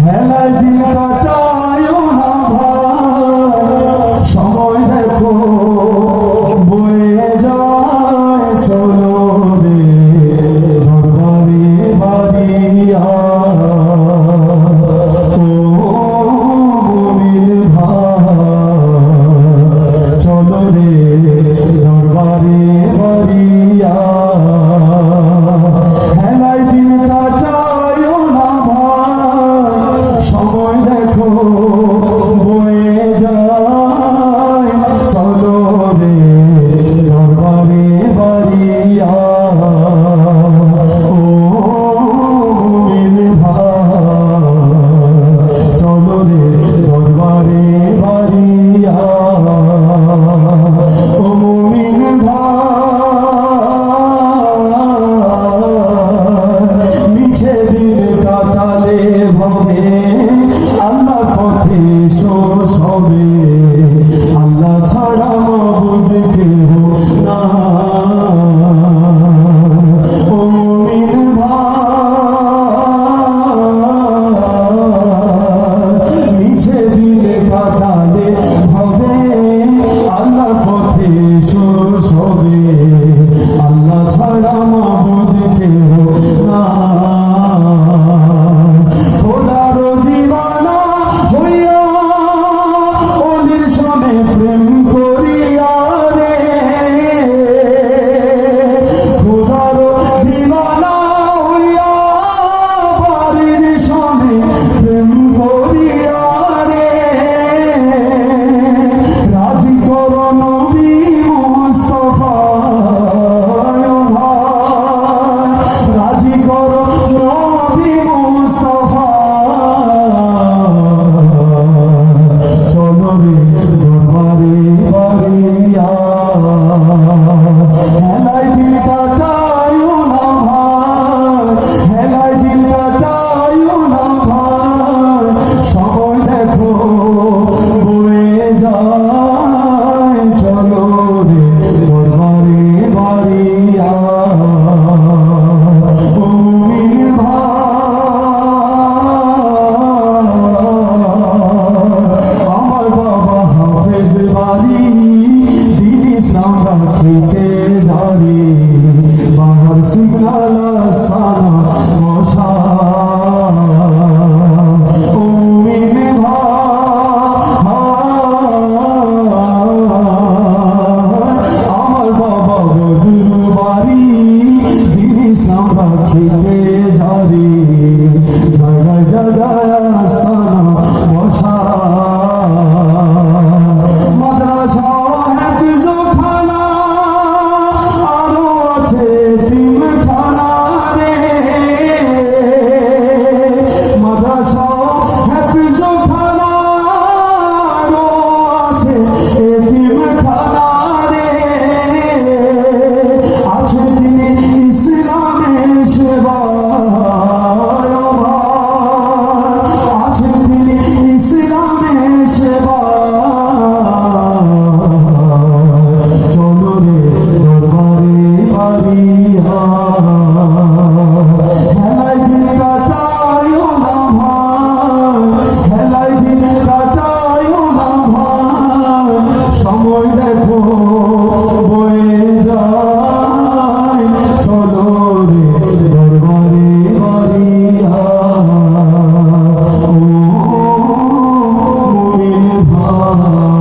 হেলায় দিন কাটায় না ভাই, সময় দেখো বয়ে যায়, চলো রে দরবারে বাড়িয়া। ও মুমিন ভাই, চলো রে দরবারে বাড়িয়া। হেলায় দিন কাটায় না ভাই, সময় দেখো বয়ে যায়, চলো রে দরবারে বাড়িয়া। ও মুমিন ভাই, চলো রে দরবারে বাড়িয়া। ও মুমিন ভাই, মিছে দিন কাটালে ভবে, আল্লাহ পথে শেষ হবে, আল্লাহ ছাড়া মাবুদ কেহ না। ও মুমিন ভাই, মিছে দিন কাটালে ভবে, আল্লাহ পথে শেষ হবে, আল্লাহ ছাড়া মাবুদ কেহ না। খোদার দিওয়ানা হইয়া অলির সনে প্রেম করিয়া রে, খোদার দিওয়ানা হইয়া বাড়ির সনে প্রেম করিয়া রে, রাজি করো নবী মুস্তাফায় ভাই, রাজি করো নবী মুস্তাফায়, চলো রে দরবারে বাড়িয়া। হেলায় দিন কাটায় না ভাই, হেলায় দিন কাটায় না ভাই, সময় দেখো বয়ে যায়, চলো রে দরবারে বাড়িয়া। ও মুমিন ভাই, আমার বাবা হাফেজ বাড়ি, দিন ইসলাম রাখিতে জারি, বাহার সিগনাল আস্তানা বসা। ও মুমিন ভাই, আমার বাবা বদুর বাড়ি, দিন ইসলাম রাখিতে জারি, জায়গায় জায়গায় আস্তানা বসা। মাদ্রাসা হেফজখানা আরো আছে এতিমখানা রে, মাদ্রাসা হেফজখানা আরো আছে এতিমখানা রে, আছে তিনি ইসলামের সেবায় ভাই, আছে তিনি ইসলামের সেবায়, চলো রে দরবারে বাড়িয়া। হেলায় দিন কাটায় না ভাই, হেলায় দিন কাটায় না ভাই, সময় দেখো বয়ে যায়, চলো রে দরবারে বাড়িয়া। ও মুমিন ভাই।